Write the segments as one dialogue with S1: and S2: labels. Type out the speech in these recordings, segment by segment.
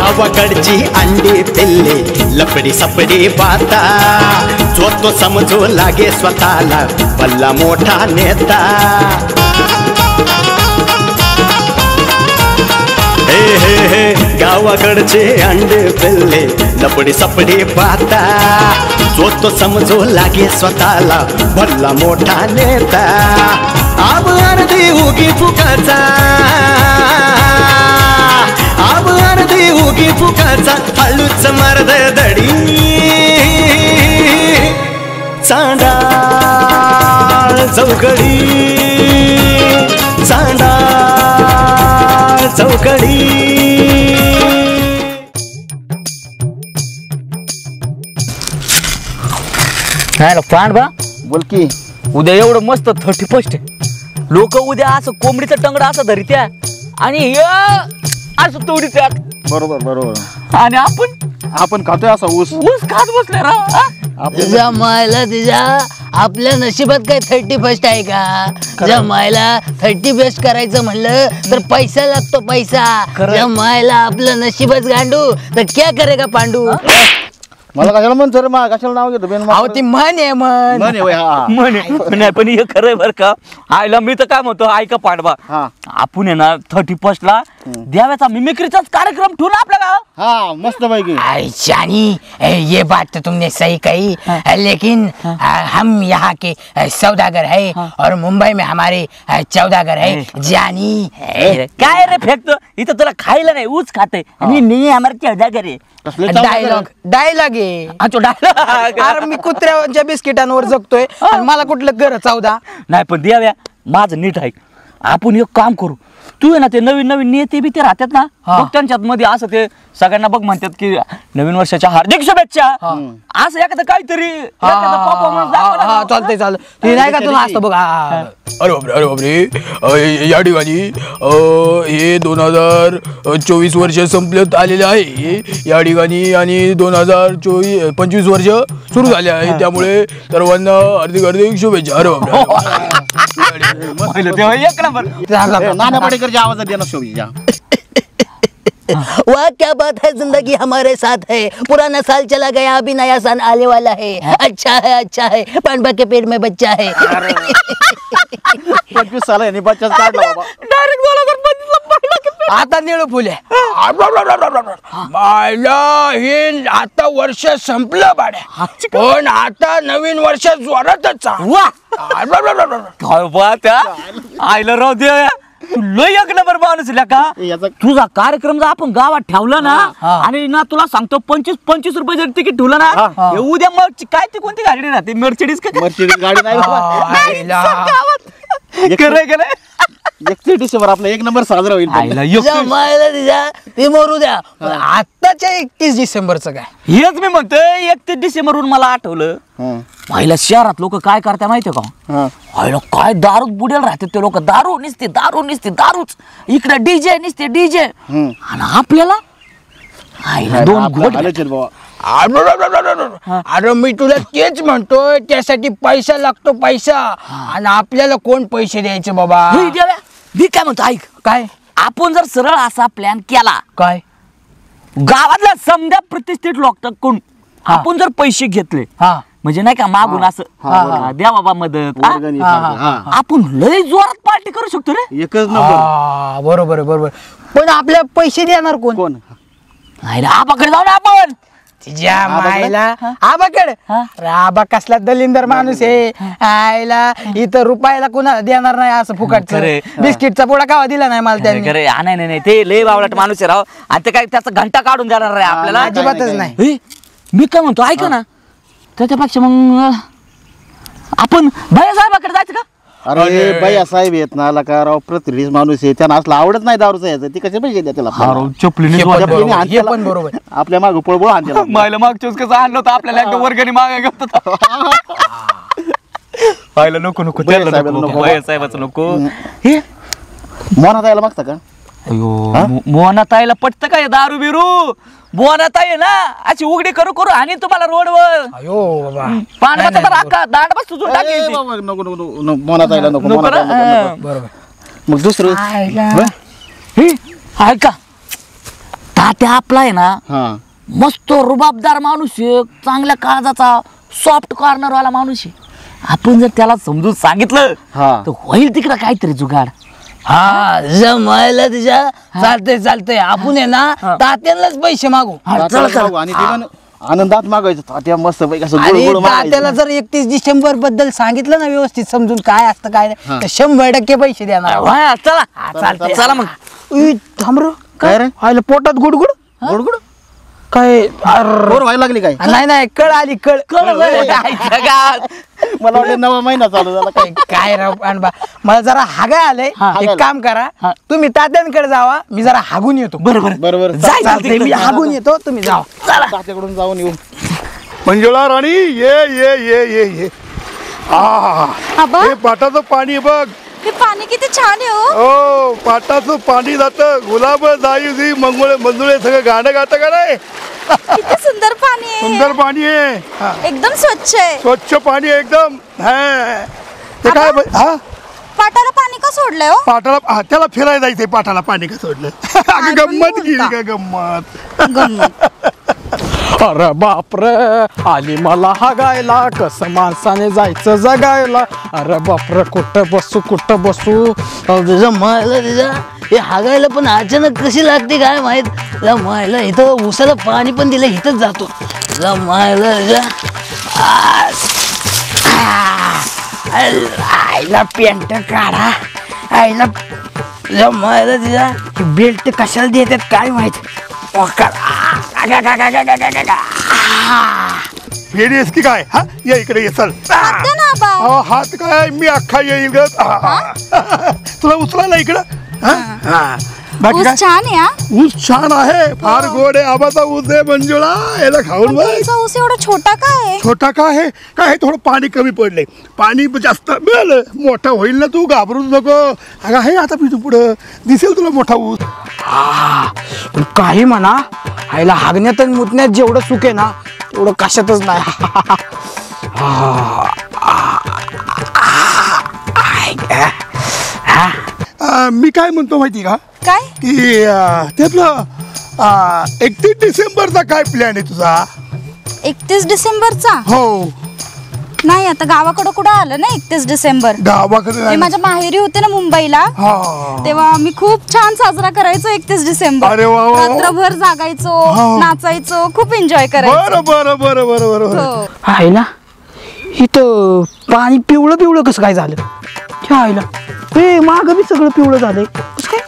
S1: गावाकडची अंडी पिल्ली लपडी सपडी बाता जो तो समजू लागे स्वतःला भल्ला मोठा नेता हे हे हे गावाकडचे अंडे पिल्ले लपडी सपडी बाता जो तो समजू लागे स्वतःला भल्ला मोठा नेता आब अर्धी उगी फुकाचा आब अर्धी उगी फुकाचा हळूच मर्द दडी चांडाळ चौकडी चांडाळ चौकडी
S2: पांडवा
S3: बोल की
S2: उद्या एवढं मस्त 31 लोक उद्या असं कोंबडीचं टंगड असं धरित्या आणि असं तोडीत्या
S3: बरोबर बरोबर
S2: आणि आपण
S3: खातोय असा ऊस
S2: खात बसले राव
S4: तुझ्या मायला तुझ्या आपल्या नशिबात काय 31 आहे का जमायला 31 करायचं म्हणलं तर पैसा लागतो पैसा जमायला आपलं नशीबच गांडू तर क्या करेगा पांडू
S3: मला कशाला म्हणतो रे कशाला नाव घेतो
S4: अहो ती म्हण आहे
S2: म्हणे पण हे खरंय बर का आईला मी तर काय म्हणतो ऐका पांडवा आपण आहे ना 31 ला देवाचा मिमिक्रीचाच कार्यक्रम ठेवू ना आपल्या गावात
S3: हाँ मस्त पैकी
S4: जानी ये बात तो तुमने सही कही लेकिन हम यहाँ के सौदागर है और मुंबई में हमारे सौदागर है जानी
S2: काय रे फेकतो इथं तुला खायला नाही ऊस खाते आणि मी हमारे सौदागर आहे
S4: डायलॉग आहे अरे मी कुत्र्याच्या बिस्किटांवर जगतोय आणि मला कुठलं घर चौदा
S2: नाही पण द्याव्या माझं नीट ऐक आपण एक काम करू तू आहे ना ते नवीन नवीन नेते बी ते राहतात ना बघ त्यांच्यात मध्ये असं ते सगळ्यांना बघ म्हणतात की नवीन वर्षाच्या हार्दिक शुभेच्छा असं एखादं काहीतरी
S4: चालतंय ते नाही का तुला असतं बघ
S5: अरे बापरे या ठिकाणी हे 2024 वर्ष संपल्यात आलेले आहे या ठिकाणी आणि 2025 वर्ष सुरू झाले आहे त्यामुळे सर्वांना हार्दिक हार्दिक शुभेच्छा. अरे बापरे
S2: एक नंबर
S3: नाना पाटेकरच्या आवाजात देणार शुभेच्छा.
S4: वाह क्या बात है जिंदगी हमारे साथ है पुराना साल चला गया अभी नया साल आने वाला है अच्छा है पांडवा के पेट में बच्चा है
S3: 25 साल आहे बच्चाच काढला बाबा
S4: डायरेक्ट बोला आता निळू फुले
S5: मायला हे आता वर्ष संपलं बाड्या पण आता नवीन वर्ष जोरातच
S2: आयला राव दे लय एक नंबर माणूस का तुझा कार्यक्रम जर आपण गावात ठेवला ना आणि ना तुला सांगतो 25 रुपये जर तिकीट ठेवलं ना उद्या मग काय ती कोणती गाडी राहते मर्सिडीज
S3: गाडी नाही
S2: बाबा
S3: 31 डिसेंबर आपला एक नंबर साजरा होईल
S4: ते मरू द्या आताच्या 31 डिसेंबरचं काय
S2: हेच मी म्हणतोय 31 डिसेंबर वरून मला आठवलं पहिल्या शहरात लोक काय करता माहितीये का काय दारू बुडेल राहते ते लोक दारू निसते दारूच इकडे डीजे निसते डीजे आणि आपल्याला दोन घोट
S5: अरे मी तुला तेच म्हणतोय त्यासाठी पैसा लागतो पैसा आणि आपल्याला कोण पैसे द्यायचे बाबा
S2: मी काय म्हणतो ऐक
S4: काय
S2: आपण जर सरळ असा प्लॅन केला
S4: काय
S2: गावातल्या समजा प्रतिष्ठित लोकांकडून आपण जर पैसे घेतले म्हणजे नाही का मागून असं द्या बाबा मदत आपण लय जोरात पार्टी करू शकतो रे
S3: एकच नंबर
S4: बरोबर पण आपल्या पैसे देणार कोण
S2: आबाकडे जाऊ ना आपण
S4: तिच्या मायला आबाकडे आबा कसला दलिंदर माणूस आहे आयला इथं रुपयाला कुणाला देणार नाही असं फुकटचं बिस्किटचा पुडा कावा दिला नाही मला त्यांनी
S2: नाही ते लय बावळट माणूस आहे राव आणि ते काय त्याचा घंटा काढून देणार आहे आपल्याला
S4: अजिबातच नाही
S2: मी काय म्हणतो ऐका ना त्याच्यापेक्षा मग आपण भैया साहेबाकडे जायचं का
S3: अरे भैया साहेब येत ना का राव प्रतिष्ठित माणूस आहे त्यांना असलं आवडत नाही दारूचं यायचं ती कसे पैसे द्या त्याला
S4: चपलीने पण बरोबर
S3: आपल्या माग पळबळ आणते
S2: मायला मागच्या कसं आणलं होतं आपल्याला एकदा वर्गणी मागाय पाहिलं नको भैया साहेबाचं नको हे
S3: मोना द्यायला मागता का
S2: मोना ताईला पटतं काय दारू बिरू मोना ताई ना अशी उघडी करू आणि तुम्हाला रोडवर पाण्याचा तर अख्खा दांड बस तुझून टाकेल
S3: नको मोना ताईला नको बरोबर मग दुसरं
S2: ऐका तात्या आपला आहे ना
S3: हा
S2: मस्त रुबाबदार माणूस आहे, चांगल्या काळजाचा सॉफ्ट कॉर्नर वाला माणूस आहे. आपण जर त्याला समजून सांगितलं
S3: हा.
S2: तर होईल तिकडं काहीतरी जुगाड.
S4: हा जमायला तुझ्या चालतंय आपण आहे ना तात्यांनाच पैसे मागू.
S2: चला
S3: जाऊ आणि ते पण आनंदात मागायचं तात्या मस्त पैकी असं
S4: आणि
S3: गोड गोड
S4: तात्याला
S3: मागायचं.
S4: जर 31 डिसेंबर बद्दल सांगितलं ना व्यवस्थित समजून काय असतं काय नाही तर 100% पैसे देणार.
S2: हा, चला चालतंय. चला मग.
S4: उई, थांब रे.
S3: काय रे
S4: आयला पोटात गुडगुड
S3: गोड
S4: काय
S3: बोर व्हायला लागली काय
S4: नाही कळ आली कळ
S3: मला वाटलं नवा महिना चालू झाला काय
S4: काय राव अनबा मला जरा हागाय आलंय. एक काम करा तुम्ही तात्यांकडे जावा मी जरा हागून येतो.
S2: बरोबर
S3: बरोबर
S4: चालतंय मी हागून येतो तुम्ही जावा.
S3: तात्याकडून जाऊन येऊ.
S6: मंजुळा राणी ये ये ये ये ये
S7: आबा
S6: हे पाटाचं पाणी बघ.
S7: हे पाणी किती छान आहे हो.
S6: ओ पाटाचं पाणी जातं गुलाब दाई मंगुळे मंजुळे सगळं गाणं गातं का नाही.
S7: किती सुंदर पाणी आहे
S6: सुंदर पाणी आहे हा.
S7: एकदम स्वच्छ आहे.
S6: स्वच्छ पाणी आहे एकदम हा. ते काय हा
S7: पाटाला पाणी का सोडलंय हो.
S6: पाटाला त्याला फिरायला जायचंय पाटाला पाणी का सोडलं. अगं गंमत गेली का गंमत.
S7: गंमत.
S5: अरे बापरे आली मला हागायला कसं माणसाने जायचं जगायला. अरे बापरे कुठं बसू
S4: जमायला तिचा हे हागायला पण अचानक कशी लागते काय माहित. जमायला इथं उसाला पाणी पण दिलं इथंच जातो. जमायला आईला पेंट काढा आईला जमायला तिचा बेल्ट कशाला देतात काय माहित.
S6: फेरीस की काय हा ये इकडे ये चल.
S7: हात द्या ना आबा.
S6: अहो, हात काय मी अख्खा येईल ग. तुला उचलायला इकडं हा? हा. बाकी
S7: ऊस
S6: काय
S7: छान आहे हा.
S6: ऊस छान आहे फार गोड आहे आबाचा ऊस आहे मंजुळा याला खाऊन बघ.
S7: तुमचा ऊस एवढा छोटा का आहे.
S6: छोटा का आहे काय आहे थोडं पाणी कमी पडले पाणी जास्त मिळालं मोठा होईल ना तू घाबरूच नको. अगं आहे आता पिटू पुढं दिसेल तुला मोठा ऊस.
S4: पण काही म्हणा आईला हागण्यात आणि मुतण्यात जेवढं सुख आहे ना तेवढं कशातच नाही.
S6: मी काय म्हणतो माहिती का
S7: काय
S6: की त्यातलं 31 डिसेंबरचा काय प्लॅन आहे तुझा.
S7: 31 डिसेंबरचा
S6: हो
S7: नाही आता गावाकडं कुठं आलं ना 31 डिसेंबर.
S6: गावाकडे
S7: मी
S6: नाही.
S7: माझ्या माहेरी होते ना मुंबईला
S6: हा
S7: तेव्हा आम्ही खूप छान साजरा करायचो 31 डिसेंबर.
S6: अरे वा वा वा.
S7: रात्रभर जागायचो
S6: हा.
S7: नाचायचो खूप एन्जॉय करायचो.
S6: बरं बरं बरं बरं बरं बरं
S7: हो.
S4: आईला इथं पाणी पिवळं कसं काय झालं. त्या आईला हे माग बी सगळं पिवळं झालंय कसं काय.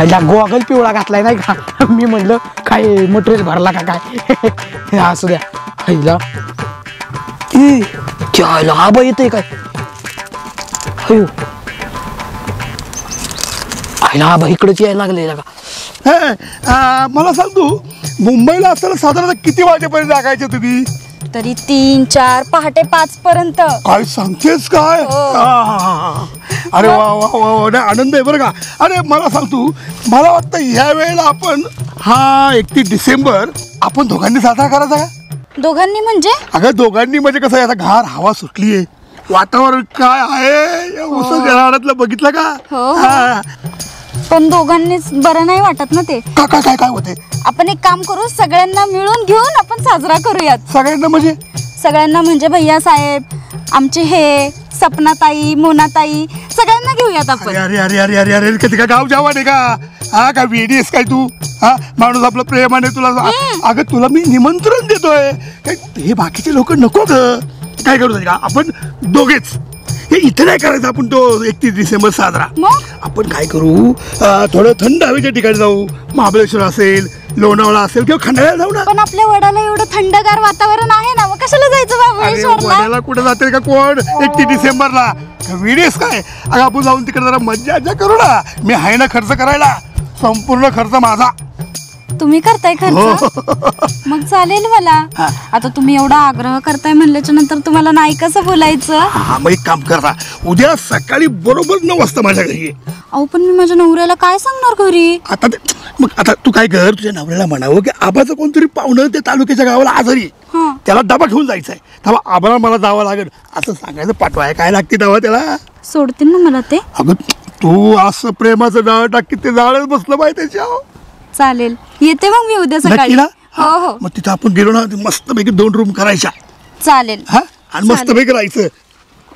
S4: आईला गोगल पिवळा घातलाय नाही का. मी म्हणलं काय मटेरियल भरला का काय. असू द्या आईला त्या आईला आबा येतंय काय. अयो आईला आबा इकडंच यायला लागले का.
S6: मला सांग तू मुंबईला असताना साधारणतः किती वाजेपर्यंत जागायचे तुम्ही.
S7: तरी 3, 4 पहाटे 5 पर्यंत.
S6: काय सांगतेस काय अरे वा वा वा वा नाही, आनंद आहे बरं का. अरे मला सांग तू मला वाटतं ह्या वेळेला आपण हा 31 डिसेंबर आपण दोघांनी साजरा करायचा का.
S7: दोघांनी म्हणजे
S6: अगं दोघांनी म्हणजे कसं आहे आता गार हवा सुटली आहे वातावरण काय आहे उसाच्या झाडातलं बघितलं का.
S7: हो.
S6: हा.
S7: पण दोघांनीच बरं नाही वाटत ना ते.
S6: का काय काय काय होते
S7: आपण एक काम करू सगळ्यांना मिळून घेऊन आपण साजरा करूयात.
S6: सगळ्यांना म्हणजे
S7: सगळ्यांना म्हणजे भैया साहेब आमचे हे सपनाताई मोनाताई सगळ्यांना घेऊयात आपण.
S6: अरे अरे अरे अरे अरे कधी का गाव जवान आहे का हा का वेडीस काय तू हा माणूस आपलं प्रेमाने तुला अगं तुला मी निमंत्रण देतोय हे बाकीचे लोक नको ग काय करू का आपण दोघेच हे इथे नाही करायचं आपण तो 31 डिसेंबर साजरा.
S7: मग
S6: आपण काय करू थोडं थंड हवेच्या ठिकाणी जाऊ महाबळेश्वर असेल लोणावळा असेल किंवा खंडाळ्याला जाऊ ना.
S7: पण आपल्या वडाला एवढं थंडगार वातावरण आहे ना मग कशाला जायचं
S6: अरे
S7: महाबळेश्वरला.
S6: वड्याला कुठे जाते का कोण 31 डिसेंबरला वेळेस काय अगं आपण जाऊन तिकडे जरा मज्जा करू ना. मी आहे ना खर्च करायला संपूर्ण खर्च माझा.
S7: तुम्ही करताय खर्च मग चालेल मला. आता तुम्ही एवढा आग्रह करताय म्हणल्याच्या नंतर तुम्हाला नाही कसं बोलायचं.
S6: हा मग एक काम करा उद्या सकाळी बरोबर 9 वाजता माझ्या घरी ये.
S7: अहो पण मी माझ्या नवऱ्याला काय सांगणार घरी.
S6: आता मग आता तू काय कर तुझ्या नवऱ्याला म्हणावं की आबाचं कोणतरी पाहुणं त्या तालुक्याच्या गावाला आजारी
S7: हा.
S6: त्याला डबा घेऊन जायचंय तेव्हा आबाला मला जावं लागेल असं सांगायचं पाठवाय काय लागते तेव्हा त्याला.
S7: सोडतील ना मला ते.
S6: अगं तू असं प्रेमाचं जाळ टाक की ते जाळच बसलं पाहिजे त्याच्या.
S7: चालेल, येते मग मी उद्या सकाळी.
S6: नक्की ना?
S7: हो हो
S6: मग तिथं आपण गेलो ना मस्त पैकी 2 रूम करायच्या
S7: चालेल.
S6: हा आणि मस्त पैकी राहायचं.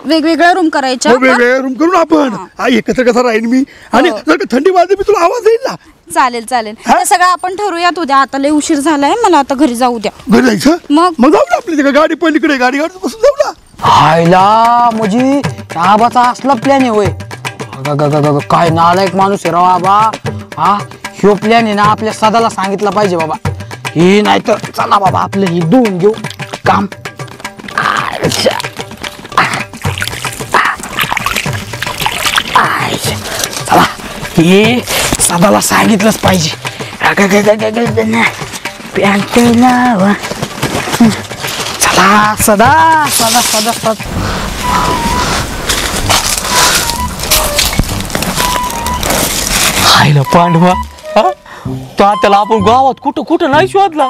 S7: वेगवेगळ्या रूम करायच्या का?
S6: वेगवेगळे रूम करून आपण एकत्र कसा राहीन मी आणि जर का थंडी वाजली मी तुला आवाज येईल ना.
S7: चालेल चालेल. ते सगळं आपण ठरवूयात उद्या. आता लय उशीर झालाय, मला आता घरी जाऊ द्या.
S6: घरी जायचं
S7: मग
S6: जाऊ ना आपली गाडी पलीकडे गाडी बसून जाऊ ना.
S5: हायला म्हणजे आबाचा असला प्लॅन आहे होय. काय नालायक माणूस आहे राव आबा. हा ह्यो प्लॅन आहे ना आपल्या सदाला सांगितलं पाहिजे बाबा. ही नाही तर चला बाबा आपलं ही धुवून घेऊ काम. चला हे सदाला सांगितलंच पाहिजे. पॅन्ट लावा. चला सदा सदा सदा सदा.
S2: हायला पांडवा, तात्याला आपण गावात कुठं कुठं नाही शोधला.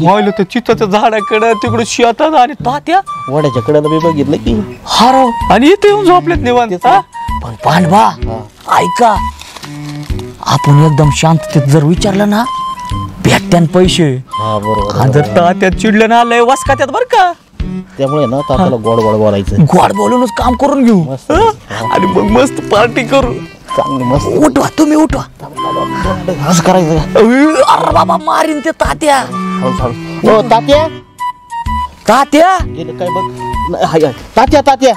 S2: व्हायला त्या चिताच्या झाडाकडे तिकडे शेतात आणि तात्या
S3: वड्याच्या कडेला मी बघितलं की
S2: हारो आणि इथे येऊन झोपलेत निवांत. पण पांडवा ऐका, आपण एकदम शांततेत जर विचारलं ना भेटत्यान पैसे.
S3: हा बरोबर.
S2: आणि जर तात्यात चिडलं ना लय वासकात्यात बर का.
S3: त्यामुळे ना तात्याला गोड गोड बोलायचं.
S2: गोड बोलूनच काम करून घेऊ आणि मग मस्त पार्टी करू.
S3: चांगली मस्त.
S2: उठवा तुम्ही उठवा.
S3: असं करायचं.
S2: अरे बाबा मारीन ते तात्या.
S3: हो तात्या
S2: तात्या
S3: गेले काय बघ. नाही, हाय, हाय. तात्या तात्या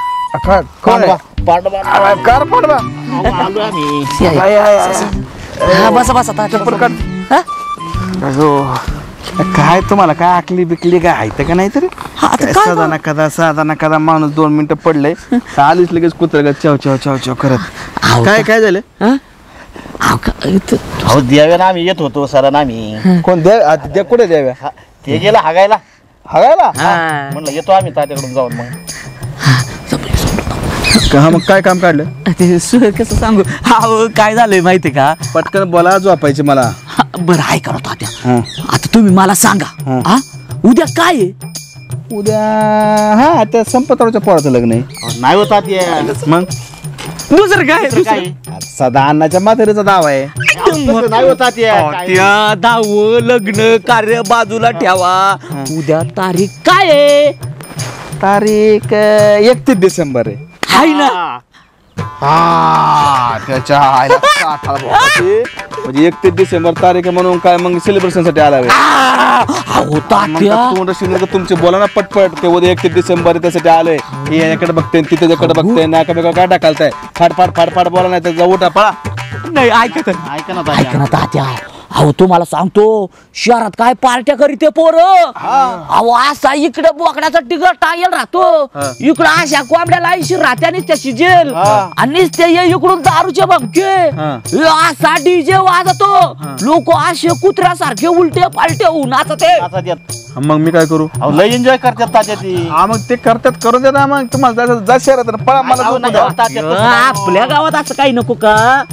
S3: पांडवा पांडवा
S6: कार पडवा.
S3: आलो आम्ही.
S2: हा, बसा बसा तात्या हा?
S8: काय तुम्हाला काय आकली बिकली काय आहे का नाही तरी. साधा ना कदा माणूस 2 मिनिटं पडले आलीच लगेच कुत्र चव चव चव चव करत. काय झालं.
S3: हो द्याव्या ना आम्ही येत होतो सर आम्ही.
S8: कोण द्या कुठे द्याव्या.
S3: ते गेला हागायला
S8: हगायला.
S3: म्हणलं येतो आम्ही तात्याकडून जाऊन मग.
S8: हा मग काय काम काढलं.
S2: कसं सांगू. हा काय झालंय माहितीये का.
S8: पटकन बोला झोपायचे मला.
S2: बरं ऐका ना तात्या, आता तुम्ही मला सांगा हा उद्या काय आहे.
S8: उद्या हा त्या संपतरावच्या पोराचं लग्न आहे.
S3: नाही होत तात्या.
S8: मग
S2: दुसरं काय
S3: काय
S8: सदा अण्णाच्या म्हातारीचा दावा आहे.
S3: नाही होत तात्या.
S2: तात्या दाव लग्न कार्य बाजूला ठेवा. उद्या तारीख काय आहे.
S8: तारीख 31 डिसेंबर आहे.
S2: हाय ना.
S8: हा त्याच्या आईला काठाला बोलायचे. म्हणजे 31 डिसेंबर तारीख आहे म्हणून काय मग सेलिब्रेशन साठी आला.
S2: अहो तात्या
S8: तोंड शिवलं तुमचे बोला ना पटपट. ते उद्या 31 डिसेंबर त्यासाठी आलोय. हे याकडे बघते तिथे त्याकडे बघते नाका काय टाकालताय. फाड फाड फाड फाड बोला नाही तर जाऊ उठा पळा.
S2: नाही ऐकत
S3: ऐका ना
S2: ऐका ना तात्या. अहो तुम्हाला सांगतो शहरात काय पार्ट्या करीते पोर. अहो असा इकडे बोकडाचा टिकट टाकेल राहतो, इकडं अशा कोंबड्याला 80 राहत्या त्या शिजेल आणि ते इकडून दारूचे बंके असा डीजे वाजतो. लोक असे कुत्र्यासारखे उलटे पालटे होऊन नाचते.
S8: मग मी काय करू.
S3: लय एन्जॉय करतात तात्या ती.
S8: हा मग ते करतात करून देता. मग तुम्हाला जायचं जा शहरात पळा मला झोपू द्या.
S2: आपल्या गावात असं काही नको का.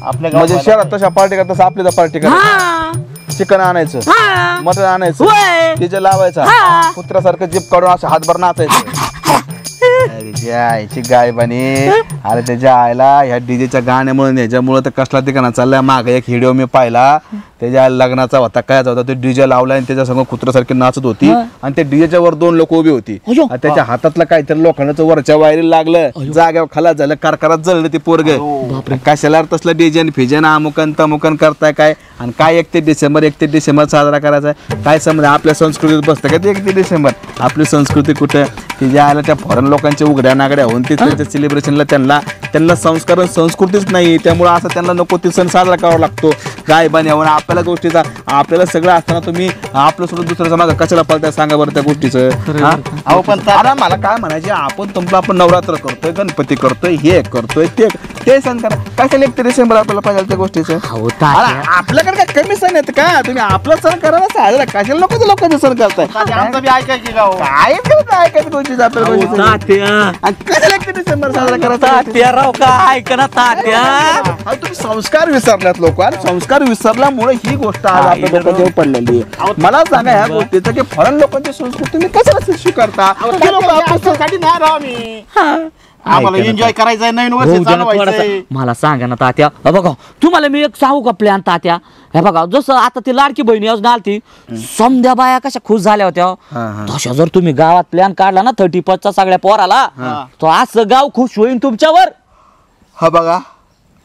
S3: आपल्या
S8: म्हणजे
S3: गावात
S8: शहरात तशा पार्टी करता तसं आपली पार्टी करायची. चिकन आणायचं, मटण आणायचं, डीजे लावायचा, कुत्र्यासारखं जीप काढून असं हातभर नाचायचं. यायची गाय बनी. अरे त्याच्या आईला ह्या डीजेच्या गाण्यामुळे ह्याच्यामुळे तर कसला ठिकाणा चाललाय. मागे एक व्हिडिओ मी पाहिला त्याच्या लग्नाचा होता. काय होता तो डीजे लावला आणि त्याच्या संग कुत्र्यासारखी नाचत होती आणि त्या डीजेच्या वर 2 लोक उभी होती. त्याच्या हातातलं काहीतरी लोखंडाचं वरच्या वायरी लागलं, जाग्यावर खलास झालं, कारकारात जळलं ते पोरग. कशाला तसलं डीजे फिजन अमुकन तमुकन करताय काय. आणि काय 31 डिसेंबर साजरा करायचा काय समजा. आपल्या संस्कृतीत बसतं का ते 31 डिसेंबर. आपली संस्कृती कुठं ती जे आयला त्या फॉरेन लोकांच्या उघड्या नागड्या होऊन ते त्यांच्या सेलिब्रेशनला त्यांना संस्कार संस्कृतीच नाही. त्यामुळे असं त्यांना नको ते सण साजरा करावा लागतो. काय बनवून आपल्याला गोष्टीचा आपल्याला सगळं असताना तुम्ही आपलं सोडून दुसऱ्याचा मागं कशाला पळताय सांगा बरं त्या गोष्टीचं.
S3: अहो पण
S8: मला काय म्हणायचे आपण नवरात्र करतोय, गणपती करतोय, हे करतोय ते सण करा. कशाला 31 डिसेंबर आपल्याला पाहिजे त्या गोष्टीचं. आपल्याकडे काय कमी सण आहेत का. तुम्ही आपला सण करा ना साजरा. कशाला लोकांचं सण करताय.
S3: आमचं बी ऐकायची गाव
S8: काय ऐकायचं गोष्टीचं आपल्याला. कशाला 31 डिसेंबर साजरा करायचा.
S2: तात्या राव का ऐका ना तात्या.
S8: तुम्ही संस्कार विसरल्यात लोक. आणि संस्कार विसरल्यामुळे ही गोष्ट आज आपल्या लोकांच्या पडलेली आहे. मला सांगा ह्या गोष्टीचं की फॉरेन लोकांची संस्कृती तुम्ही कशाला स्वीकारता.
S3: आम्हाला
S2: ऐका ना
S3: एन्जॉय करायचंय, नवीन वर्ष
S2: भाऊ,
S3: चालू
S2: जरा
S3: व्हायचंय.
S2: थोडासा मला सांगा ना तात्या. बघा तुम्हाला मी एक सांगू का प्लॅन तात्या. हे बघा जसं आता ती लाडकी बहिणी योजना आलती, समध्या बाया कशा खुश झाल्या होत्या, तशा जर तुम्ही गावात प्लॅन काढला ना 31चा सगळ्या पोराला, तो असं गाव खुश होईल तुमच्यावर.
S8: हा बघा,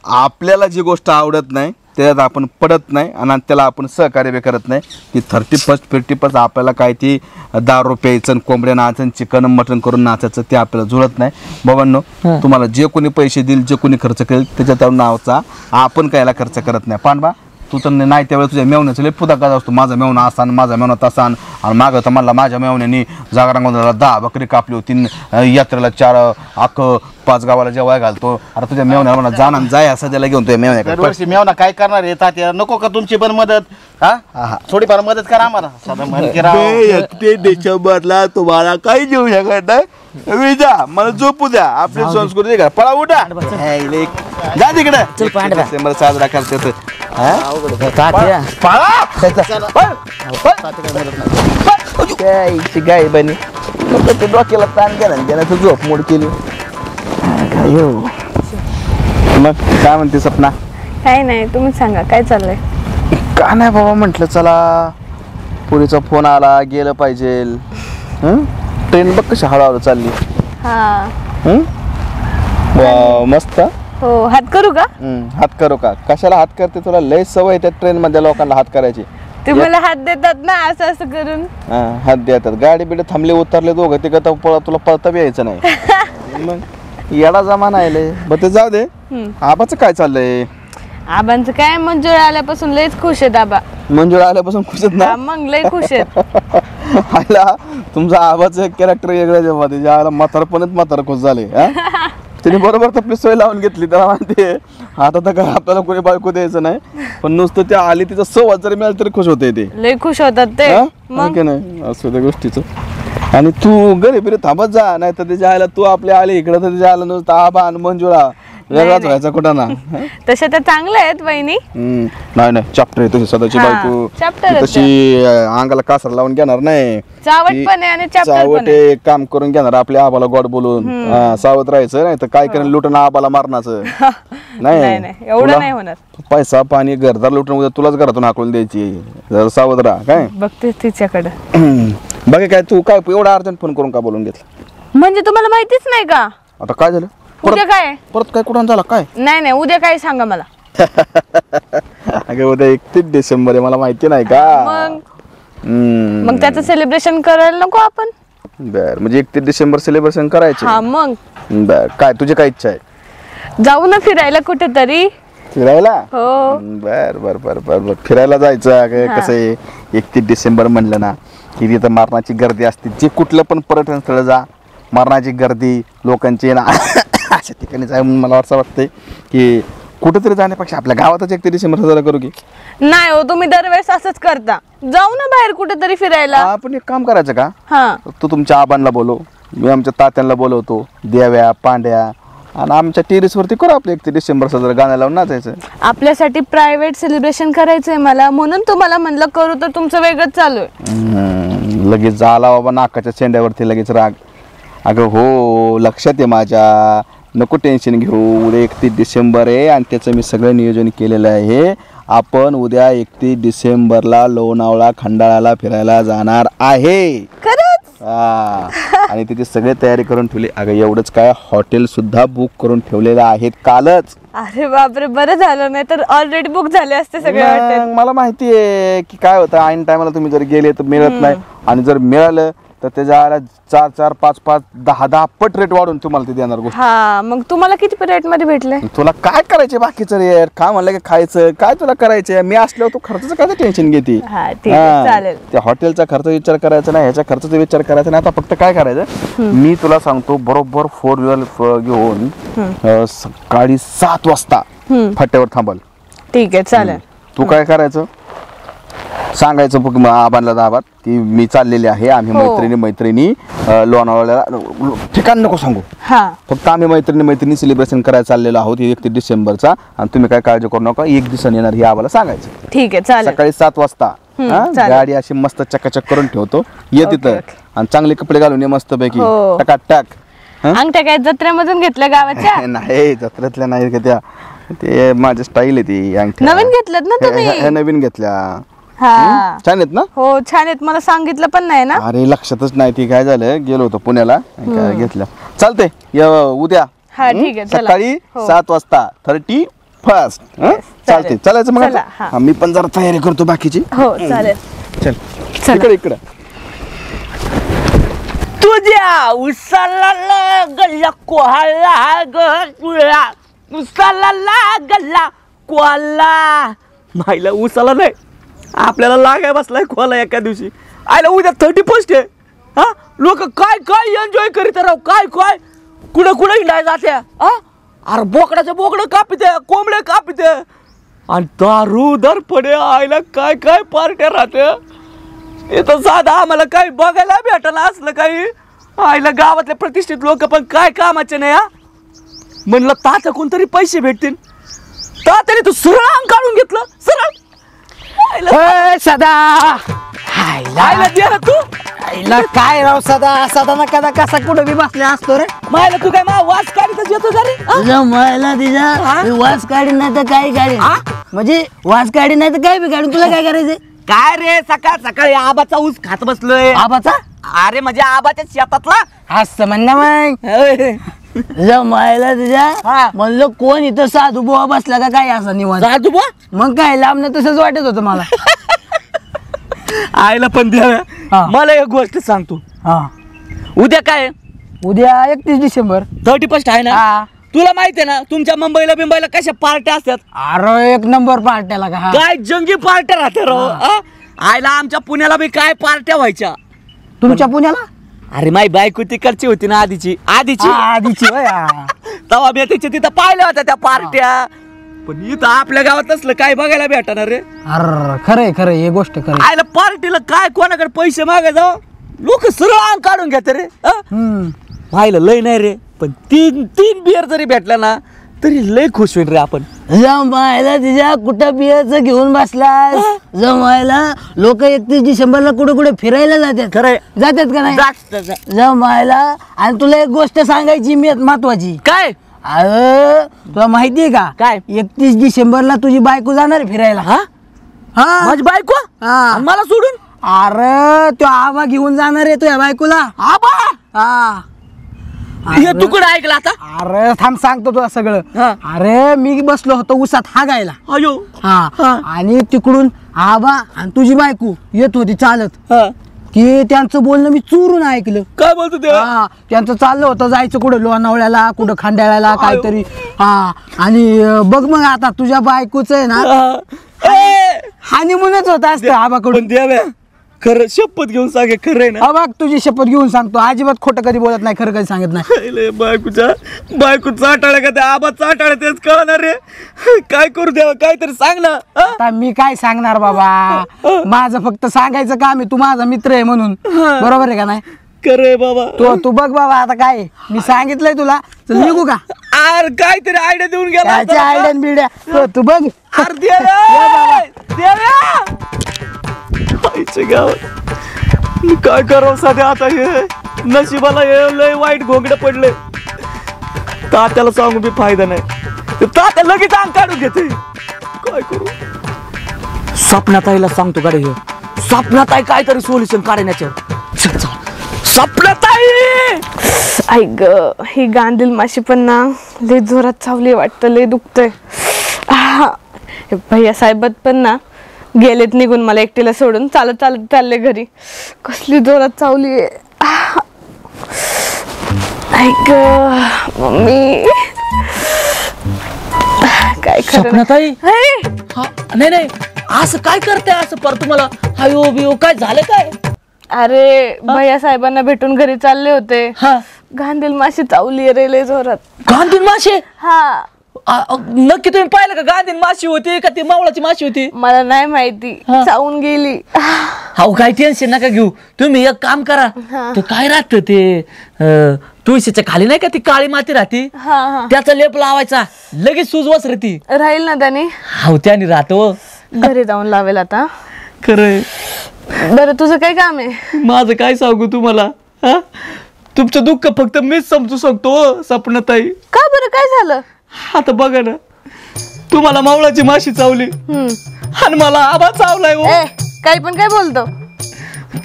S8: आपल्याला जी गोष्ट आवडत नाही त्याच्यात आपण पडत नाही आणि त्याला आपण सहकार्य बी करत नाही. ती 31st 51st आपल्याला काय ती दारू प्यायचं, कोंबड्या नाचायचं, चिकन मटण करून नाचायचं ते आपल्याला जुळत नाही. बाबांनो, तुम्हाला जे कोणी पैसे देईल, जे कोणी खर्च करेल त्याच्या नावाचा आपण कायला खर्च करत नाही. पांडवा, तू तर नाही त्यावेळेस तुझ्या मेवण्याचं लय पुदाकात असतो, माझा मेवणा असा माझा मेवणा तसा, आणि मागं तर म्हणला माझ्या मेवण्यानी जागरांगोंदाला 10 बकरी कापली होती, यात्रेला 4 5 गावाला जेवाय घालतो. अरे तुझ्या मेवण्याला म्हणा जाणं जाय सध्याला घेऊन तुझ्या मेवण्याकडे.
S3: दरवर्षी मेवना काय करणार आहे तात्या? नको का तुमची पण मदत? हा थोडीफार मदत करा आम्हाला. साधं म्हण की राव.
S8: एकटे डिसेंबरला तुम्हाला काही जेवू शकत नाही. विजा मला झोपू द्या, आपली संस्कृती का पळा उठा जा तिकडे.
S2: चल पांडवा.
S8: डिसेंबर साजरा करते
S2: तात्या
S8: गाय बनी डोक्याला ताण गेला त्याला तू झोप मोड केली. मग काय म्हणते सपना?
S9: काय नाही, तुम्ही सांगा काय चाललंय.
S8: का नाही बाबा, म्हटलं चला पुरीचा फोन आला, गेलं पाहिजे. ट्रेन बघ कशी हळूहळू चालली.
S9: हा
S8: मस्त.
S9: हो, हात करू का?
S8: हात करू का? कशाला हात करते? तुला लय सवय त्या ट्रेन मध्ये लोकांना हात करायची.
S9: तुम्हाला हात देतात ना असं असं करून.
S8: हात देतात. गाडी बिडी थांबले उतरले दोघं तिघं तर तुला पळता बी यायचं नाही. मग येडा जमाना आहे. बरं ते जाऊ दे. आबाचं काय चाललंय?
S9: आबांचं काय, मंजूळ आल्यापासून लयच खुश आहेत आबा.
S8: मंजूळ आल्यापासून खुश आहेत ना?
S9: मग लय खुश आहेत.
S8: आला तुमचा आबाचं एक कॅरेक्टर वेगळं जेव्हा त्याच्या आला म्हातारपणच म्हातार खुश झाले. त्याने बरोबर तर सोय लावून घेतली. त्याला माहिती आता तर काय आपल्याला कोणी बायको द्यायचं नाही, पण नुसतं त्या आली तिचा संवाद जरी मिळाला तरी खुश होते ते.
S9: लय खुश होतात ते.
S8: मग नाही असं त्या गोष्टीचं. आणि तू घरी बिरी थांबत जा, नाही तर त्याच्या आयला तू आपल्या आली इकडं तर त्याच्या आला नुसतं आबा आणि मंजुळा वेगळाच व्हायचा कुठं ना.
S9: तसे तर चांगले आहेत वहिनी.
S8: नाही नाही चॅप्टर आहे तुझी सदाची बायको.
S9: chapter
S8: ती तशी अंगाला कासर लावून घेणार नाही.
S9: चावट पण आहे आणि chapter पण
S8: चावट
S9: आहे.
S8: काम करून घेणार आपल्या आबाला गोड बोलून. सावध राहायचं, नाही तर काय करेल लुटून आबाला मारण्याचं.
S9: नाही नाही, एवढं नाही होणार.
S8: पैसा पाणी घरदार लुटून उद्या तुलाच घरातून हाकलून द्यायची. जरा सावध राहा. काय
S9: बघते तिच्याकडे.
S8: बाकी काय तू काय एवढा अर्जंट फोन करून का बोलून घेतला?
S9: म्हणजे तुम्हाला माहितीच नाही का
S8: आता काय झालं?
S9: उद्या काय?
S8: परत काय कुठं झाला काय?
S9: नाही नाही, उद्या काय सांगा मला.
S8: अगं उद्या 31 डिसेंबर आहे, मला माहिती नाही का?
S9: मग त्याचं सेलिब्रेशन करायला नको आपण?
S8: बर, म्हणजे 31 डिसेंबर सेलिब्रेशन करायचे.
S9: हा मग
S8: बर, काय तुझी काय इच्छा आहे?
S9: जाऊ ना फिरायला कुठेतरी.
S8: फिरायला?
S9: हो.
S8: बर बर बर बर बर, फिरायला जायचं. कसं आहे 31 डिसेंबर म्हणलं ना की तिथं मरणाची गर्दी असते. जे कुठलं पण पर्यटन स्थळ जा, मरणाची गर्दी लोकांची ना अशा ठिकाणी जाय. मला असं वाटतंय की कुठेतरी जाण्यापेक्षा आपल्या गावातच 31 डिसेंबर साजरा करू की.
S9: नाही हो, तुम्ही दरवेळेस असंच करता. जाऊ ना बाहेर कुठेतरी फिरायला.
S8: आपण एक काम करायचं का?
S9: हा,
S8: तू तुमच्या आबांना बोलव, मी आमच्या तात्यांना बोलवतो, देव्या पांड्या, आणि आमच्या टेरेसवरती करू आपलं 31 डिसेंबर साजरा, गाणं लावून नाचायचं.
S9: आपल्यासाठी प्रायव्हेट सेलिब्रेशन करायचंय मला, म्हणून तुम्हाला म्हणलं करू, तर तुमचं वेगळंच चालू आहे.
S8: लगेच आला बाबा नाकाच्या शेंड्यावरती लगेच राग. अगं हो, लक्षात आहे माझ्या, नको टेन्शन घेऊ. उद्या 31 डिसेंबर आहे आणि त्याचं मी सगळं नियोजन केलेलं आहे. आपण उद्या 31 डिसेंबरला लोणावळा खंडाळ्याला फिरायला जाणार आहे.
S9: खरंच?
S8: आणि तिथे सगळे तयारी करून ठेवली. अगं एवढंच काय, हॉटेल सुद्धा बुक करून ठेवलेलं आहेत कालच.
S9: अरे बापरे, बरं झालं, नाही तर ऑलरेडी बुक झाले असते सगळे हॉटेल.
S8: मला माहिती आहे की काय होतं, ऐन टायमाला तुम्ही जर गेले तर मिळत नाही, आणि जर मिळालं तर त्याच्या 4-4, 5-5, 10-10 पट रेट वाढून तुम्हाला ते देणार गोष्ट.
S9: हा, मग तुम्हाला किती रेट मध्ये भेटले?
S8: तुला काय करायचे बाकीचं रे? काय म्हणलं की खायचं काय तुला करायचंय? मी असल्यावर तू खर्चाचं काय टेन्शन घेते?
S9: हा, ठीक आहे, चालेल.
S8: त्या हॉटेलचा खर्च विचार करायचा नाही, ह्याच्या खर्चाचा विचार करायचा नाही. आता फक्त काय करायचं, मी तुला सांगतो, बरोबर 4 व्हीलर घेऊन सकाळी 7 वाजता फाट्यावर थांबल.
S9: ठीक आहे, चालेल.
S8: तू काय करायचं सांगायचं आबांना दाबात की मी चाललेली आहे, आम्ही मैत्रिणी लोणावळ्याला, ठिकाण नको सांगू, फक्त आम्ही मैत्रिणी सेलिब्रेशन करायला चाललेलो आहोत 31 डिसेंबरचा, आणि तुम्ही काय काळजी करू नका, 1 दिवसाने येणार हे आम्हाला सांगायचं.
S9: ठीक आहे, चालेल.
S8: सकाळी 7 वाजता गाडी अशी मस्त चकाचक करून ठेवतो, ये तिथं आणि चांगले कपडे घालून ये मस्त पैकी टकाटक.
S9: अंगठ्या काय जत्रेमधून घेतल्या गावाच्या?
S8: नाही जत्रेतल्या नाही का त्या, ते माझी स्टाईल आहे ती अंगठ्या.
S9: नवीन घेतल्यात ना तुम्ही?
S8: हे नवीन घेतल्या.
S9: हा
S8: छान आहेत ना?
S9: हो छान आहेत. मला सांगितलं पण नाही ना.
S8: अरे लक्षातच नाही ती काय झालं, गेलो होतो पुण्याला काय घेतल्या. चालते उद्या
S9: हा ठीक आहे चला.
S8: सकाळी 7 वाजता 31 चालते. चालायचं मग
S9: चला,
S8: आता?
S9: हा.
S8: हा, मी पण जरा तयारी करतो बाकीची.
S9: हो चालेल.
S8: चल
S9: चला.
S8: इकडे इकडे.
S2: तुझ्या उसाला लागला कोहाला ग तुला, उसाला लागला कोहाला. माहिला उसाला नाही, आपल्याला लागाय बसलाय कोहाला एका दिवशी. आयला उद्या 31 आहे. हा लोक काय काय एन्जॉय करीत राव, काय काय कुठं कुठं हिंडाय जाते. अरे बोकडाचं बोकडं कापिते, कोंबडे कापिते, आणि दारू दरपडे. आयला काय काय पार्ट्या राहते. इथं साधा आम्हाला काही बघायला भेटायला असलं काही. आईला गावातले प्रतिष्ठित लोक पण काय कामाचे नाही. म्हणलं तात्या कोणतरी पैसे भेटतील, तात्याने तू सरळ अंग काढून घेतलं सरळ.
S4: सदा
S2: आईला दे ना तू.
S4: आईला काय राव सदा सदा ना कदा कसा कुठं बी बसल्या असतो रे.
S2: मायला तू काय मा वाच काढीतच येतो का रे?
S4: तुझ्या मायला तिच्या वास काढी नाही तर काय काढी, म्हणजे वास काढी नाही तर काय बी काढून तुला काय करायचंय?
S2: काय रे सकाळ सकाळी आबाचा ऊस खात बसलोय.
S4: आबाचा?
S2: अरे म्हणजे आबाच्या शेतातला.
S4: असं म्हणणं मग तुझ्या मायला तुझ्या म्हणलं कोण इथं साधू बुवा बसला का काय असं निवांत?
S2: साधू बुवा?
S4: मग काय लांबनं तसंच वाटत होतं मला.
S2: आईला पण द्या. मला एक गोष्ट सांगतो, उद्या काय?
S4: उद्या 31 डिसेंबर
S2: 31 आहे ना. तुला माहिती आहे ना तुमच्या मुंबईला बिंबईला कशा पार्ट्या असतात?
S4: अरे 1 नंबर पार्ट्याला का
S2: काय जंगी पार्ट्या राहते राव. आईला आमच्या पुण्याला बी काय पार्ट्या व्हायच्या.
S4: तुमच्या पुण्याला?
S2: अरे माई बायको तिकडची होती ना आधीची
S4: आधीची
S2: तेव्हा मी तिच्या तिथं पाहिल्या होत्या त्या पार्ट्या. पण इथं आपल्या गावात असलं काय बघायला भेटणार रे.
S4: अरे खरंय खरंय हे गोष्ट खरं.
S2: आयला पार्टीला काय कोणाकडे पैसे मागा जाऊ, लोक सरळ अंग काढून घेते रे. पाहिलं लय नाही रे, पण 3 बियर जरी भेटला ना तरी लय खुश होईल रे आपण.
S4: जमायला तिच्या कुठं बियाचं घेऊन बसला. जमायला लोक 31 डिसेंबरला कुठे कुठे फिरायला जातात.
S2: खरंय
S4: जातात का नाही? जमायला. आणि तुला एक गोष्ट सांगायची महत्वाची.
S2: काय?
S4: अरे तुला माहितीये का
S2: काय?
S4: 31 डिसेंबरला तुझी बायको जाणार फिरायला.
S2: माझी बायको आणि मला सोडून?
S4: अरे तो आबा घेऊन जाणार आहे तुझ्या बायकोला.
S2: आबा? हे तू कुठं ऐकलं आता?
S4: अरे थांब सांगतो तुला सगळं. अरे मी बसलो होतो उसात हागायला.
S2: अयो.
S4: आणि तिकडून आबा आणि तुझी बायको येत होती चालत, की त्यांचं बोलणं मी चोरून ऐकलं.
S2: काय बोलतो ते?
S4: त्यांचं चाललं होतं जायचं कुठं लोणावळ्याला कुठं खंडाळ्याला काहीतरी. आणि बघ मग आता तुझ्या बायकोच आहे ना हानिमूनच होत असतं आबाकडून.
S2: खरं शपथ घेऊन सांगे खरं आहे ना?
S4: बघ तुझी शपथ घेऊन सांगतो, अजिबात खोटं कधी बोलत नाही, खरं कधी सांगत नाही.
S2: बायको चाटाळ्या का त्या आबा चाटाळ्या तेच कळणार रे. काय करू द्यावं काहीतरी सांग ना.
S4: आता मी काय सांगणार बाबा, माझं फक्त सांगायचं काम आहे, तू माझा मित्र आहे म्हणून. बरोबर आहे का नाही?
S2: खरंय बाबा.
S4: तू बघ बाबा आता काय मी सांगितलंय तुला. चल निघू का?
S2: अरे काहीतरी आयडिया देऊन गेला.
S4: आयडिया बिड्या तू बघ.
S2: गावात मी काय करावं सध्या आता. हे नशिबाला हे लय वाईट घोंगडे पडले. तात्याला सांगू बी फायदा नाही, तात्या लगेच अंग काढून घेते. काय करू? स्वप्नात आईला सांगतो गाडी हे. स्वप्नात आई काहीतरी सोल्युशन काढण्याच्या. स्वप्नात आई.
S9: आई ग ही गांधील माशी पण ना लय जोरात चावली वाटतं, लय दुखतंय. भैया साहेबात पण ना गेलेत निघून मला एकटीला सोडून. चालत चालत चालले घरी. कसली जोरात चावली. ऐक मम्मी काय
S2: स्वप्नात आई? नाही नाही असं काय करते असं पर तुम्हाला हायो बियो काय झालं काय?
S9: अरे भैया साहेबांना भेटून घरी चालले होते. गांधील माशी चावली रे लय जोरात.
S2: गांधील माशी?
S9: हा.
S2: नक्की तुम्ही पाहिलं का गांधील माशी होती का ती मावळाची माशी होती?
S9: मला नाही माहिती, चावून गेली.
S2: हो काही टेन्शन नका घेऊ तुम्ही. एक काम करा, ते काय राहत ते तुळशीच्या खाली नाही का ती काळी माती राहती, त्याचा लेप लावायचा, लगेच सुजवाच ती
S9: राहील ना त्याने.
S2: हो त्याने राहतो.
S9: घरी जाऊन लावेल आता.
S2: खरंय.
S9: बरं तुझं काय काम आहे?
S2: माझं काय सांगू तुम्हाला.
S5: तुमचं दुःख फक्त मीच समजू शकतो सपनाताई.
S9: का बरं काय झालं?
S5: आता बघा ना, तुम्हाला मावळाची माशी चावली आणि मला आबा चावलाय हो.
S9: काही पण काय बोलतो?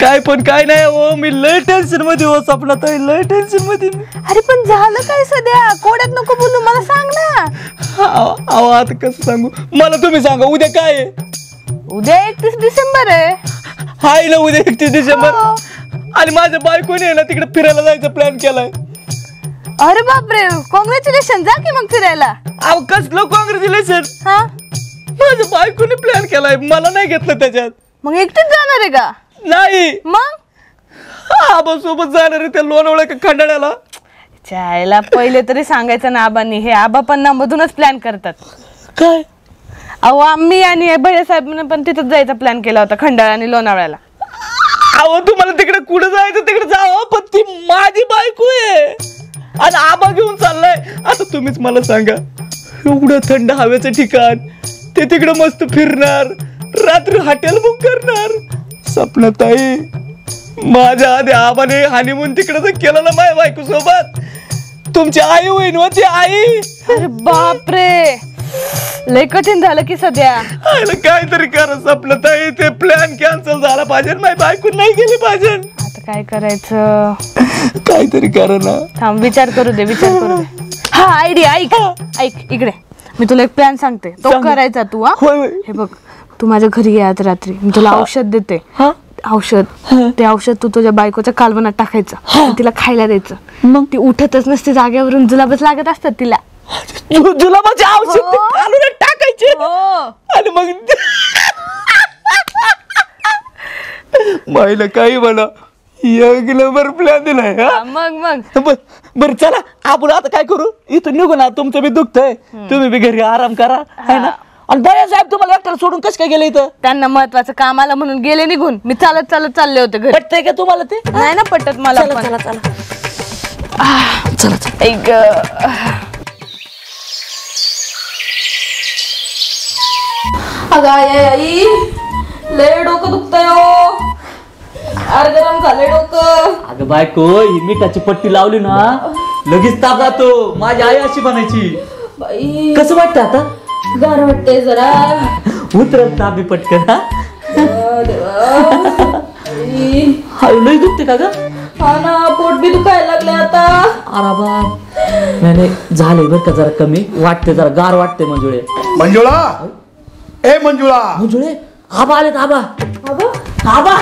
S5: काय पण काय नाही हो, मी लय टेन्शन मध्ये हो सपनाताई, लय टेन्शन मध्ये.
S9: अरे पण झालं काय सध्या? कोड्यात नको बोलू, मला सांग ना.
S5: अहो आता कसं सांगू, मला तुम्ही सांगा उद्या काय आहे?
S9: उद्या 31 डिसेंबर आहे.
S5: हाय ना उद्या 31 डिसेंबर. आणि माझ्या बायकोने आहे ना तिकडे फिरायला जायचा प्लॅन केलाय.
S9: अरे बापरे, कॉंग्रॅच्युलेशन. जा की मग फिरायला.
S5: अहो कसलं कॉंग्रॅच्युलेशन?
S9: हा,
S5: माझ्या बायकोने प्लॅन केलाय, मला नाही घेतलं त्याच्यात.
S9: मग एकटेच जाणार आहे का?
S5: नाही,
S9: मग
S5: आबा सोबत जाणार आहे त्या लोणावळ्या का खंडाळ्याला.
S9: चायला पहिले तरी सांगायचं ना आबांनी. हे आबा पण ना मधूनच प्लॅन करतात.
S5: काय?
S9: अहो आम्ही आणि भैयासाहेबांनी पण तिथंच जायचा प्लॅन केला होता, खंडाळा आणि लोणावळ्याला.
S5: अहो तुम्हाला तिकडे कुठं जायचं तिकडे जावं, पण ती माझी बायको आहे आणि आबा घेऊन चाललाय. आता तुम्हीच मला सांगा, एवढं थंड हवेचं ठिकाण, ते तिकडे मस्त फिरणार, रात्री हॉटेल बुक करणार. सपनाताई, माझ्या आधी आबाने हनीमून तिकडे केलं ना माझ्या बायको सोबत. तुमची आई होईन होती आई.
S9: अरे बापरे, लय कठीण झालं की सध्या.
S5: काहीतरी करा सपनाताई, ते प्लॅन कॅन्सल झाला पाहिजे, माझी बायको नाही गेली पाहिजे.
S9: आता काय करायचं?
S5: काहीतरी करा ना.
S9: थांब, विचार करू दे, विचार करू दे. हा आयडिया, ऐक ऐक इकडे. मी तुला एक प्लॅन सांगते, तो करायचा तू. हे बघ, तू माझ्या घरी ये आज रात्री, मी तुला औषध देते. औषध, ते औषध तू तुझ्या बायकोच्या कालवनात टाकायचं, तिला खायला द्यायचं. मग ती उठतच नसते जागेवरून, जुलाबच लागत असतात तिला.
S5: जुलाबाचे औषध कालवनात टाकायचे आणि मग महिला काही म्हणा, एक नंबर प्लॅन दिलाय.
S9: मग
S5: बरं चला, आपण आता काय करू, इथून निघू ना. तुमचं बी दुखतंय, तुम्ही बी घरी आराम करा, है ना. आणि बया साहेब तुम्हाला एकट्याला सोडून कसं काय गेले इथं?
S9: त्यांना महत्वाचं काम आलं म्हणून गेले निघून. मी चालत चालत चालले होते घरी.
S5: पटतंय का तुम्हाला ते?
S9: नाही ना पटत मला.
S5: चला चला चला चला.
S9: ऐक,
S7: अगं आई, लय डोकं दुखतंय हो. आर गरम झालंय डोकं.
S2: अगं बायको, ही मिठाची पट्टी लावली ना लगेच ताप जातो. माझी आई अशी बनायची.
S7: बाई
S2: कसं वाटतं आता?
S7: गार वाटतंय जरा.
S2: उतरत ताप बी पटकन. लय दुखते का ग?
S7: हा ना, पोट बी दुखायला लागलंय आता.
S2: अरे बाप, नाही झालंय बरं का, जरा कमी वाटते, जरा गार वाटते. मंजुळे,
S6: मंजुळा, ए मंजुळा.
S2: मंजुळे, आबा आलेत. आबा आबा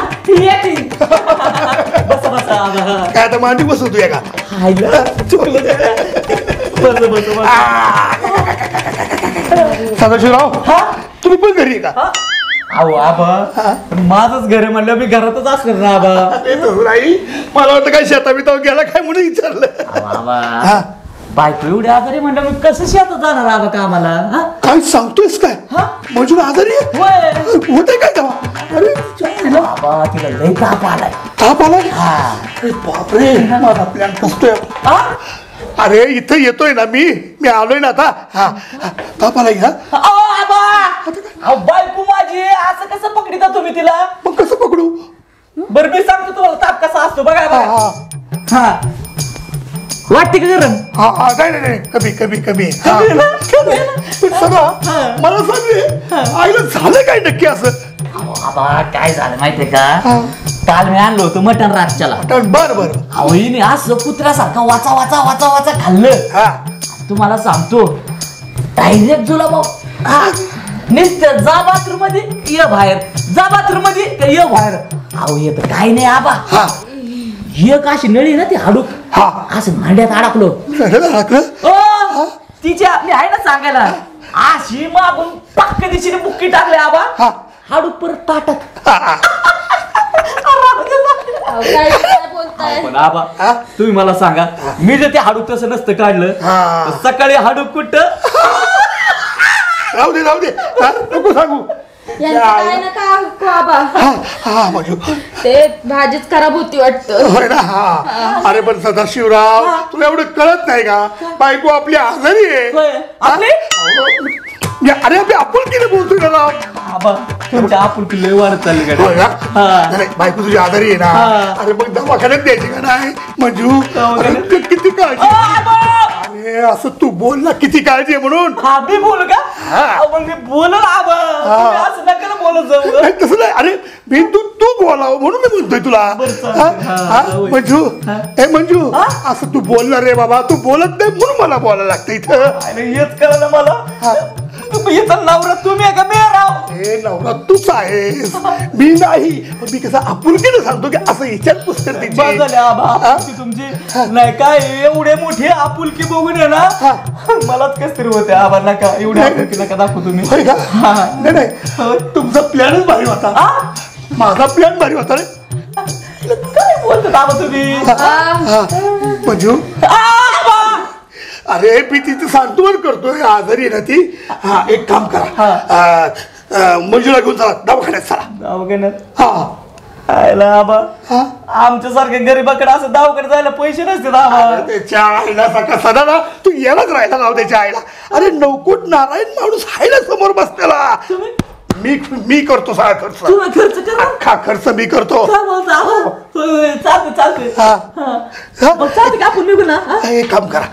S2: बस बस आबा.
S6: काय आता मांडी बसवतोय का? सदाशिवराव, तुम्ही पण घरी आहे का?
S5: अहो आबा, माझंच घर आहे म्हणलं, मी घरातच असणार ना आबा.
S6: नाही, मला वाटतं काय शेता बितावर गेला काय म्हणून विचारलं.
S2: आबा, बायको एवढी आजारी म्हणलं, मी कसं शेतात जाणार आबा कामाला?
S6: काय सांगतोयस काय? मंजुळा आजारी होते काय तेव्हा? अरे
S2: बाबा, तिला लय ताप आलाय.
S6: ताप आलाय? बापरे, माझा प्लॅन फसतोय. अरे इथं येतोय ना मी आलोय ना आता. हा, ताप आलाय का?
S5: बायको माझी, असं कसं पकडिता तुम्ही तिला?
S6: मग कसं पकडू?
S5: बरं मी सांगतो तुम्हाला ताप कसा असतो, बघा बघा. हा, वाटते का गरम?
S6: नाही कमी कमी कमी. सगळं मला सांग, आईला झालं काय नक्की असं?
S2: बाबा काय झालं माहितीये का, काल मी आणलं होतं मटण रातच्याला.
S6: बर बर.
S2: आवईने असं कुत्र्यासारखं वाचा वाचा वाचा वाचा खाल्लं. तुम्हाला सांगतो, डायरेक्ट जुला भाऊ नुसतं जा बाथरूम मध्ये ये बाहेर, जा बाथरूम मध्ये ये बाहेर. अहो येत काही नाही आबा. एक अशी नळी ना ती हाडूक असं भांड्यात अडकलो. तिची आपली आहे ना सांगायला, अशी मागून पक्क दिशेने बुक्की टाकले आबा, हाडूक परत ताटात. पण आबा तुम्ही मला सांगा, मी जर ते हाडूक तसं नसतं काढलं, सकाळी हाडूक कुठं?
S6: राहू दे नको सांगू.
S7: काय नका ते भाजीच खराब होती वाटतं.
S6: होय ना. अरे पण सदाशिवराव, तुला एवढं कळत नाही का, बायको आपली आजारी आहे. अरे मी आपुलकीने बोलतोय ना राव.
S2: आबा तुमच्या आपुलकी लय वाढत चालली
S6: होय
S2: का?
S6: का? नाही, बायको तुझी आजारी आहे ना. अरे मग दवाखान्यात द्यायची का नाही मंजू? अरे ते किती काळजी. अरे असं तू बोल ना, किती काळजी आहे म्हणून.
S2: मी बोलू का? मग मी बोलू आबा, तुम्ही असं नका ना बोलत जाऊ.
S6: नाही, तसं नाही. अरे मी तू बोलावं म्हणून मी म्हणतोय तुला. मंजू, ए मंजू, असं तू बोलणार रे बाबा. तू बोलत नाही म्हणून मला बोलायला लागतं इथं.
S2: हेच कळलं मला. इथं नवरा तुम्ही आहे का मी राव?
S6: हे नवरा तूच आहेस, मी नाही. पण मी कसं आपुलकीने सांगतो की असं हिच्यात पुस्तक
S2: झाले आबा तुमची नाही काय एवढे मोठे आपुलकी बघून आहे ना मलाच कस तरी होते. आबा नका एवढे आपुलकी नका दाखवू तुम्ही.
S6: होय का? नाही नाही, तुमचा प्लॅनच भारी होता. माझा प्लॅन भारी होता रे.
S2: काय बोलतात आबा तुम्ही?
S6: मंजू, अरे मी तिथे सांत्वन करतोय, आजारी ना ती. हा एक काम करा, मंजूला घेऊन चला दवाखान्यात. चला
S2: दवाखान्यात?
S6: हा
S2: आबा आमच्यासारख्या गरीबाकडे असं दवाखान्यात जायला पैसे नसते आबा.
S6: त्याच्या आईला सका सदा ना तू यालाच राहिला नाव त्याच्या आईला. अरे नवकोट नारायण माणूस आहे ना समोर बसलेला. मी करतो सगळा खर्च. अख्खा खर्च मी करतो. एक काम करा,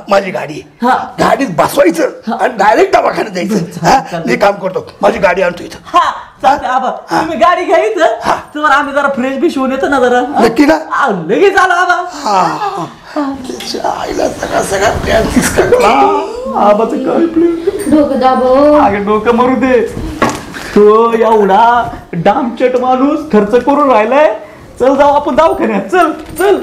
S6: माझी गाडी गाडीत बसवायचं आणि डायरेक्ट दवाखान्यात द्यायचं. मी काम करतो, माझी गाडी आणतो इथं.
S2: आबा तुम्ही गाडी घ्यायचं तर आम्ही जरा फ्रेश बी शिवून येतो ना जरा.
S6: नक्की ना?
S2: लगेच आलो आबा.
S6: आईला सगळा सगळा प्लॅन
S2: आबाचं काय प्लॅन? डोकं मरू दे. तो एवढा डामचट माणूस खर्च करून राहिलाय. चल जाऊ आपण दवाखान्यात. चल चल.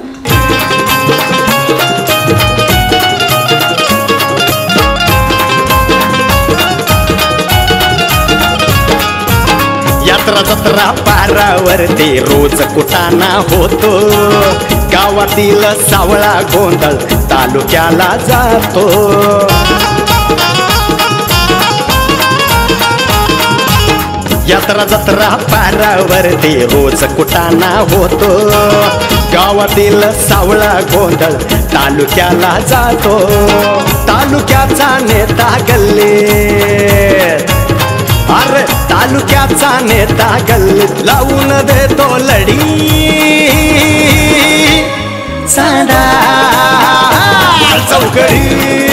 S1: यात्रा जत्रा पारावरती रोज कुटाणा होतो. गावातील सावळा गोंधळ तालुक्याला जातो. यात्रा जत्रा पारावरती रोज कुटाणा होतो. गावातील सावळा गोंधळ तालुक्याला जातो. तालुक्याचा नेता गल्लीत, अरे तालुक्याचा नेता गल्लीत लावून देतो लढी. चांदा चौकडी